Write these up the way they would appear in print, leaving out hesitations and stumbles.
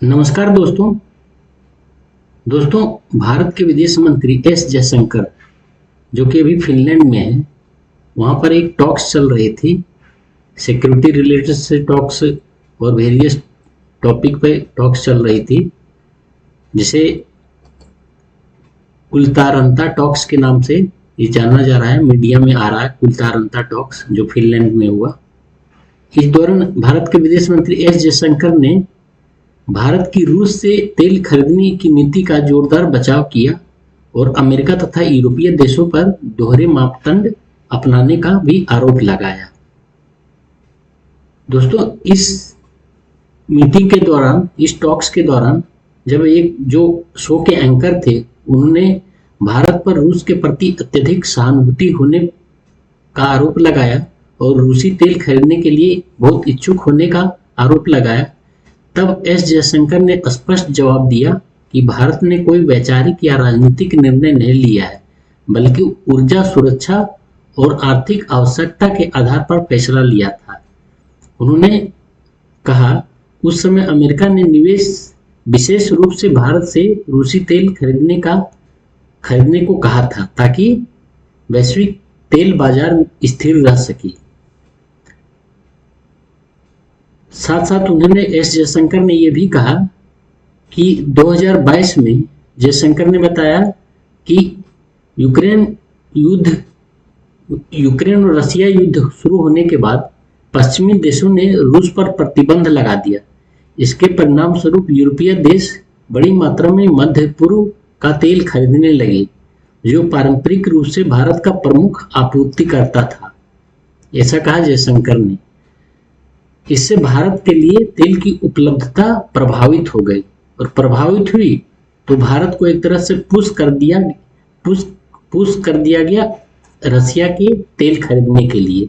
नमस्कार दोस्तों। भारत के विदेश मंत्री एस जयशंकर जो कि अभी फिनलैंड में है, वहाँ पर एक टॉक्स चल रही थी, सिक्योरिटी रिलेटेड से टॉक्स और वेरियस टॉपिक पे टॉक्स चल रही थी, जिसे कुलतारंता टॉक्स के नाम से ये जाना जा रहा है। मीडिया में आ रहा है कुलतारंता टॉक्स, जो फिनलैंड में हुआ। इस दौरान भारत के विदेश मंत्री एस जयशंकर ने भारत की रूस से तेल खरीदने की नीति का जोरदार बचाव किया और अमेरिका तथा यूरोपीय देशों पर दोहरे मापदंड अपनाने का भी आरोप लगाया। दोस्तों, इस मीटिंग के दौरान, इस टॉक्स के दौरान, जब एक जो शो के एंकर थे, उन्होंने भारत पर रूस के प्रति अत्यधिक सहानुभूति होने का आरोप लगाया और रूसी तेल खरीदने के लिए बहुत इच्छुक होने का आरोप लगाया। तब एस जयशंकर ने स्पष्ट जवाब दिया कि भारत ने कोई वैचारिक या राजनीतिक निर्णय नहीं लिया है, बल्कि ऊर्जा सुरक्षा और आर्थिक आवश्यकता के आधार पर फैसला लिया था। उन्होंने कहा, उस समय अमेरिका ने विशेष रूप से भारत से रूसी तेल खरीदने को कहा था, ताकि वैश्विक तेल बाजार स्थिर रह सके। साथ साथ उन्होंने एस जयशंकर ने यह भी कहा कि 2022 में जयशंकर ने बताया कि यूक्रेन और रसिया युद्ध शुरू होने के बाद पश्चिमी देशों ने रूस पर प्रतिबंध लगा दिया। इसके परिणाम स्वरूप यूरोपीय देश बड़ी मात्रा में मध्य पूर्व का तेल खरीदने लगे, जो पारंपरिक रूप से भारत का प्रमुख आपूर्तिकर्ता था। ऐसा कहा जयशंकर ने। इससे भारत के लिए तेल की उपलब्धता प्रभावित हो गई, और प्रभावित हुई तो भारत को एक तरह से पुश कर दिया गया रसिया के तेल खरीदने के लिए।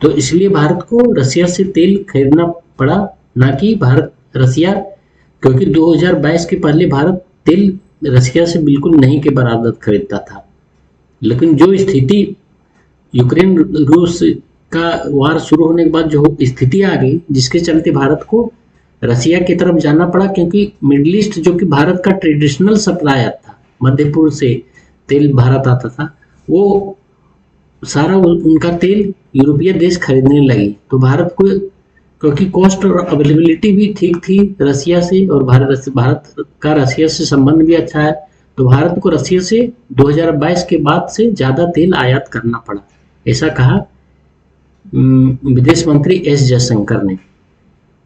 तो इसलिए भारत को रसिया से तेल खरीदना पड़ा, ना कि रसिया, क्योंकि 2022 के पहले भारत तेल रसिया से बिल्कुल नहीं के बराबर खरीदता था। लेकिन जो स्थिति यूक्रेन रूस का वार शुरू होने के बाद जो स्थिति आ गई, जिसके चलते भारत को रसिया की तरफ जाना पड़ा, क्योंकि मिडिल ईस्ट जो कि भारत का ट्रेडिशनल सप्लायर था, मध्य पूर्व से तेल भारत आता था, वो सारा उनका तेल यूरोपीय देश खरीदने लगे। तो भारत को, क्योंकि कॉस्ट और अवेलेबिलिटी भी ठीक थी रसिया से, और भारत का रसिया से संबंध भी अच्छा है, तो भारत को रसिया से 2022 के बाद से ज़्यादा तेल आयात करना पड़ा। ऐसा कहा विदेश मंत्री एस जयशंकर ने।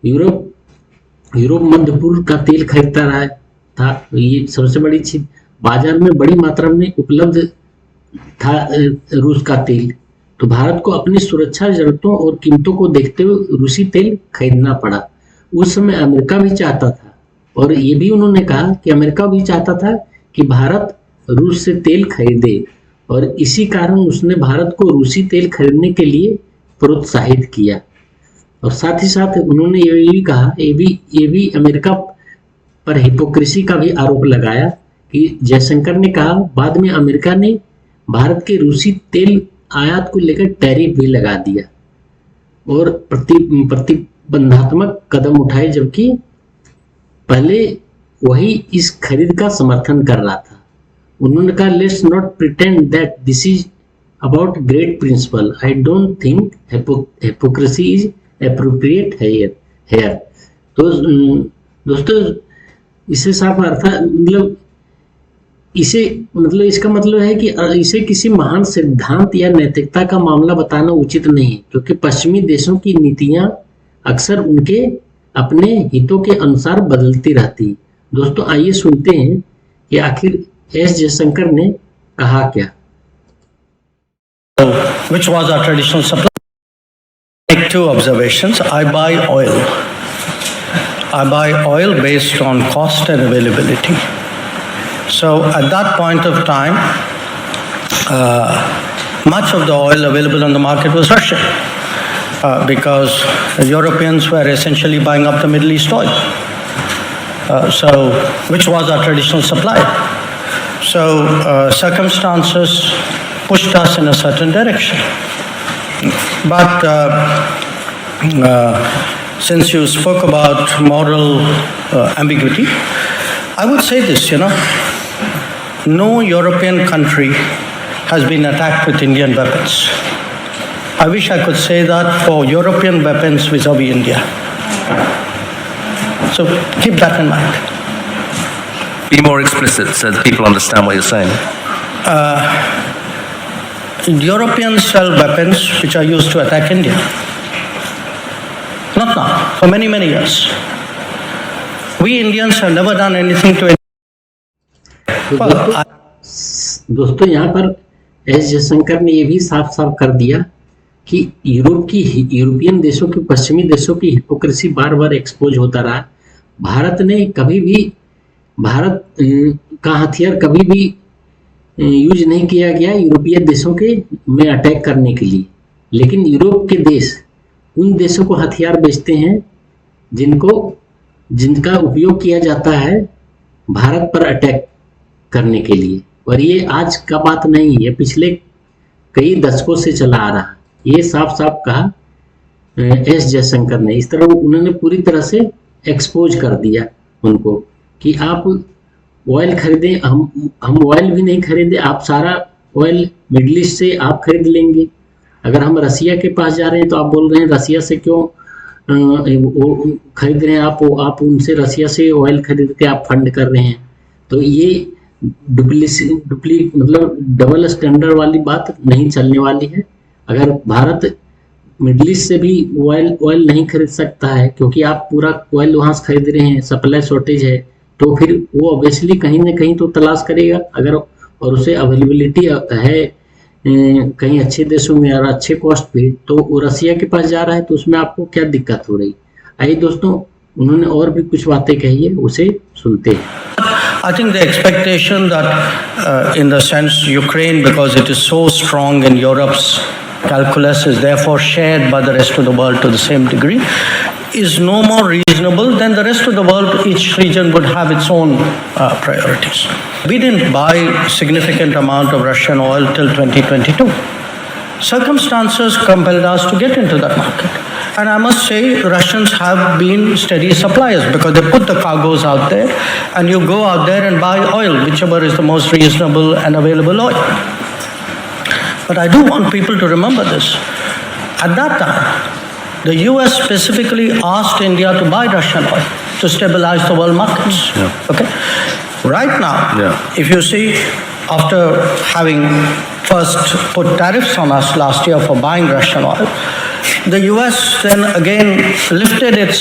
यूरोप मध्य पूर्व का तेल खरीदता रहा था, ये सबसे बड़ी चीज। बाजार में बड़ी मात्रा में उपलब्ध था रूस का तेल, तो भारत को अपनी सुरक्षा जरूरतों और कीमतों को देखते हुए रूसी तेल खरीदना पड़ा। उस समय अमेरिका भी चाहता था, और ये भी उन्होंने कहा कि अमेरिका भी चाहता था कि भारत रूस से तेल खरीदे, और इसी कारण उसने भारत को रूसी तेल खरीदने के लिए प्रोत्साहित किया। और साथ ही साथ उन्होंने ये भी कहा, ये भी अमेरिका पर हिपोक्रेसी का भी आरोप लगाया कि जयशंकर ने कहा, बाद में अमेरिका ने भारत के रूसी तेल आयात को लेकर टैरिफ भी लगा दिया और प्रतिबंधात्मक कदम उठाए, जबकि पहले वही इस खरीद का समर्थन कर रहा था। उन्होंने कहा, let's not pretend that this is about great principle. I don't think hypocrisy is appropriate here. तो दोस्तों, इसे साफ अर्थ इसका मतलब है कि इसे किसी महान सिद्धांत या नैतिकता का मामला बताना उचित नहीं है, क्योंकि पश्चिमी देशों की नीतियां अक्सर उनके अपने हितों के अनुसार बदलती रहती। दोस्तों, आइए सुनते हैं कि आखिर एस जयशंकर ने कहा क्या। Which was our traditional supply. I make two observations. I buy oil based on cost and availability. So at that point of time, much of the oil available on the market was Russian, because the Europeans were essentially buying up the Middle East oil. Which was our traditional supply. So circumstances pushed us in a certain direction. But since you spoke about moral ambiguity, I would say this, no European country has been attacked with Indian weapons. I wish I could say that for European weapons vis-a-vis India. So keep that in mind. Be more explicit so that people understand what you're saying. Europeans sell weapons which are used to attack India. Not now, for many, many years. We Indians have never done anything to तो दोस्तों यहाँ पर S Jaishankar ने ये भी साफ साफ कर दिया कि यूरोपियन देशों की, पश्चिमी देशों की हिपोक्रेसी बार बार एक्सपोज होता रहा। भारत ने कभी भी, भारत का हथियार कभी भी यूज नहीं किया गया यूरोपीय देशों के में अटैक करने के लिए, लेकिन यूरोप के देश उन देशों को हथियार बेचते हैं जिनका उपयोग किया जाता है भारत पर अटैक करने के लिए। और ये आज का बात नहीं है, पिछले कई दशकों से चला आ रहा। ये साफ साफ कहा एस जयशंकर ने। इस तरह उन्होंने पूरी तरह से एक्सपोज कर दिया उनको कि आप ऑयल खरीदें, हम ऑयल भी नहीं खरीदे, आप सारा ऑयल मिडिल ईस्ट से आप खरीद लेंगे। अगर हम रसिया के पास जा रहे हैं तो आप बोल रहे हैं रसिया से क्यों खरीद रहे हैं, आप उनसे रसिया से ऑयल खरीद के आप फंड कर रहे हैं। तो ये मतलब डबल स्टैंडर्ड वाली बात नहीं चलने वाली है। अगर भारत मिडिल ईस्ट से भी ऑयल नहीं खरीद सकता है क्योंकि आप पूरा ऑयल वहां से खरीद रहे हैं, सप्लाई शॉर्टेज है, तो फिर वो ऑब्वियसली कहीं ना कहीं तो तलाश करेगा। अगर और उसे अवेलेबिलिटी है कहीं अच्छे देशों में और अच्छे कॉस्ट पे, तो वो रसिया के पास जा रहा है, तो उसमें आपको क्या दिक्कत हो रही। आइए दोस्तों, उन्होंने और भी कुछ बातें कही है, उसे सुनते हैं। I think the expectation that in the sense Ukraine, because it is so strong in Europe's calculus, is therefore shared by the rest of the world to the same degree, is no more reasonable than the rest of the world. Each region would have its own priorities. We didn't buy significant amount of Russian oil till 2022. Circumstances compelled us to get into that market. And I must say, Russians have been steady suppliers because they put the cargoes out there and you go out there and buy oil, whichever is the most reasonable and available oil. But I do want people to remember this. At that time, the US specifically asked India to buy Russian oil to stabilize the world markets. Yeah. Okay? Right now, if you see, after having first put tariffs on us last year for buying Russian oil, the US then again lifted its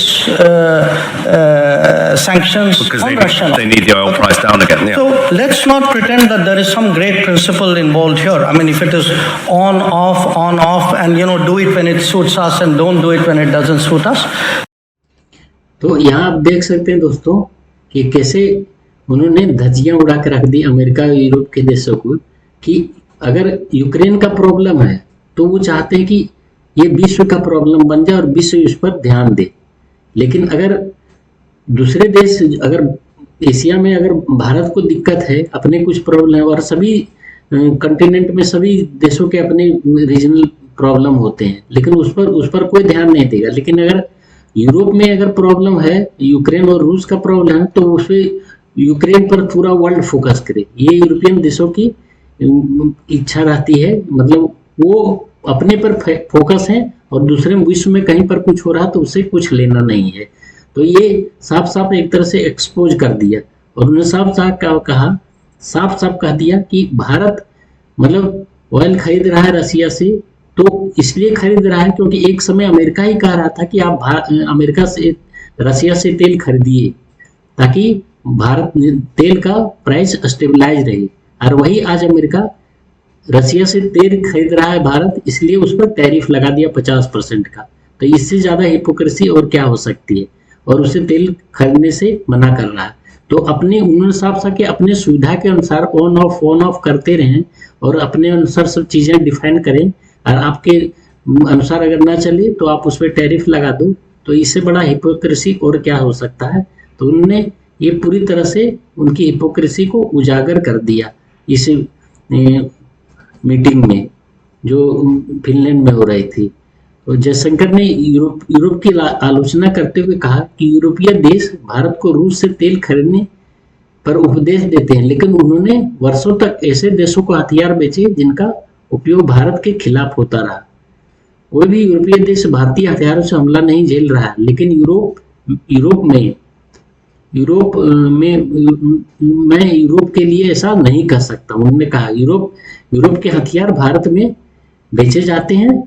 sanctions because on Russian oil. They need the oil price down again. Yeah. So let's not pretend that there is some great principle involved here. I mean, if it is on, off, and do it when it suits us and don't do it when it doesn't suit us. तो यहाँ आप देख सकते हैं दोस्तों कि कैसे उन्होंने धज्जियां उड़ा के रख दी अमेरिका और यूरोप के देशों को कि अगर यूक्रेन का प्रॉब्लम है तो वो चाहते हैं कि ये विश्व का प्रॉब्लम बन जाए और विश्व इस पर ध्यान दे। लेकिन अगर दूसरे देश, अगर एशिया में अगर भारत को दिक्कत है, अपने कुछ प्रॉब्लम है, और सभी कंटिनेंट में सभी देशों के अपने रीजनल प्रॉब्लम होते हैं, लेकिन उस पर कोई ध्यान नहीं देगा। लेकिन अगर यूरोप में अगर प्रॉब्लम है, यूक्रेन और रूस का प्रॉब्लम है, तो उस पर यूक्रेन पर पूरा वर्ल्ड फोकस करे। ये यूरोपियन देशों की इच्छा रहती है, मतलब वो अपने पर फोकस है और दूसरे विश्व में कहीं पर कुछ हो रहा तो उसे कुछ लेना नहीं है। तो ये साफ साफ एक तरह से एक्सपोज कर दिया और उन्होंने साफ साफ कह दिया कि भारत मतलब ऑयल खरीद रहा है रसिया से, तो इसलिए खरीद रहा है क्योंकि एक समय अमेरिका ही कह रहा था कि आप अमेरिका से रसिया से तेल खरीदिए ताकि भारत तेल का प्राइस स्टेबलाइज रहे। और वही आज अमेरिका रसिया से तेल खरीद रहा है भारत, इसलिए उस पर टैरिफ लगा दिया 50% का। तो इससे ज्यादा हिपोक्रेसी और क्या हो सकती है, और उसे तेल खरीदने से मना कर रहा है। तो उन्होंने साफ साफ कि अपने सुविधा के अनुसार ऑन ऑफ करते रहें और अपने अनुसार सब चीजें डिफाइन करें, और आपके अनुसार अगर ना चले तो आप उस पर टैरिफ लगा दो। तो इससे बड़ा हिपोक्रेसी और क्या हो सकता है। तो उन्होंने ये पूरी तरह से उनकी हिपोक्रेसी को उजागर कर दिया इस मीटिंग में जो फिनलैंड में हो रही थी। तो जयशंकर ने यूरोप की आलोचना करते हुए कहा कि यूरोपीय देश भारत को रूस से तेल खरीदने पर उपदेश देते हैं, लेकिन उन्होंने वर्षों तक ऐसे देशों को हथियार बेचे जिनका उपयोग भारत के खिलाफ होता रहा। कोई भी यूरोपीय देश भारतीय हथियारों से हमला नहीं झेल रहा है, लेकिन मैं यूरोप के लिए ऐसा नहीं कर सकता। उन्होंने कहा यूरोप के हथियार भारत में बेचे जाते हैं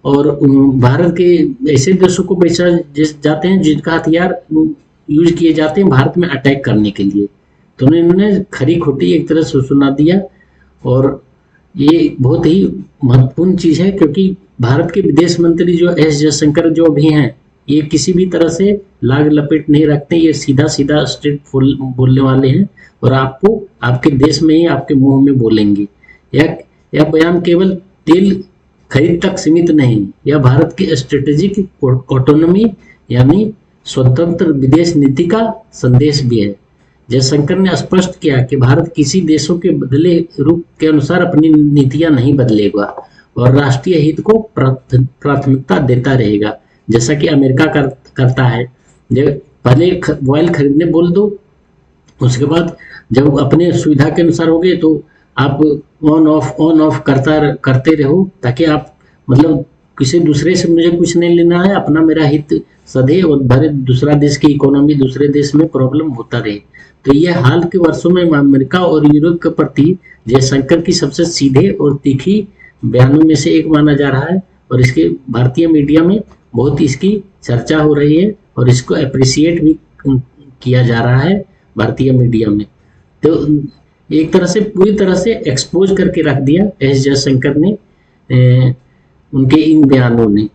और भारत के ऐसे देशों को बेचा जाते हैं जिनका हथियार यूज किए जाते हैं भारत में अटैक करने के लिए। तो उन्होंने खरी खोटी एक तरह से सुना दिया, और ये बहुत ही महत्वपूर्ण चीज है, क्योंकि भारत के विदेश मंत्री जो एस जयशंकर जो भी हैं, ये किसी भी तरह से लाग लपेट नहीं रखते। ये सीधा सीधा स्ट्रेट बोलने वाले हैं और आपको आपके देश में ही आपके मुंह में बोलेंगे। यह बयान केवल तेल खरीद तक सीमित नहीं, यह भारत की स्ट्रेटेजिक ऑटोनॉमी यानी स्वतंत्र विदेश नीति का संदेश भी है। जयशंकर ने स्पष्ट किया कि भारत किसी देशों के बदले रूप के अनुसार अपनी नीतियां नहीं बदलेगा और राष्ट्रीय हित को प्राथमिकता देता रहेगा, जैसा कि अमेरिका करता है। जब पहले ऑयल खरीदने बोल दो, उसके बाद जब अपने सुविधा के अनुसार हो गए तो आप ऑन ऑफ करते रहो, ताकि आप मतलब किसी दूसरे से मुझे कुछ नहीं लेना है, अपना मेरा हित सधे और भरे दूसरा देश की इकोनॉमी दूसरे देश में प्रॉब्लम होता रहे। तो यह हाल के वर्षों में अमेरिका और यूरोप के प्रति जयशंकर की सबसे सीधे और तीखी बयानों में से एक माना जा रहा है, और इसके भारतीय मीडिया में बहुत इसकी चर्चा हो रही है और इसको अप्रिशिएट भी किया जा रहा है भारतीय मीडिया में। तो एक तरह से पूरी तरह से एक्सपोज करके रख दिया एस जयशंकर ने उनके इन बयानों ने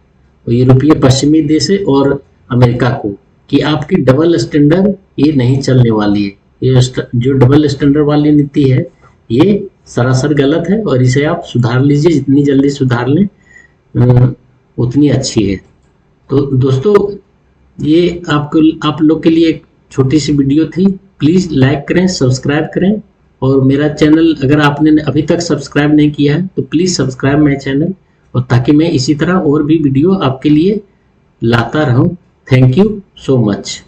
यूरोपीय पश्चिमी देश और अमेरिका को, कि आपकी डबल स्टैंडर्ड ये नहीं चलने वाली है। ये जो डबल स्टैंडर्ड वाली नीति है ये सरासर गलत है और इसे आप सुधार लीजिए, जितनी जल्दी सुधार लें उतनी अच्छी है। तो दोस्तों ये आप लोग के लिए एक छोटी सी वीडियो थी। प्लीज़ लाइक करें, सब्सक्राइब करें, और मेरा चैनल अगर आपने अभी तक सब्सक्राइब नहीं किया है तो प्लीज़ सब्सक्राइब माय चैनल, और ताकि मैं इसी तरह और भी वीडियो आपके लिए लाता रहूं। Thank you so much.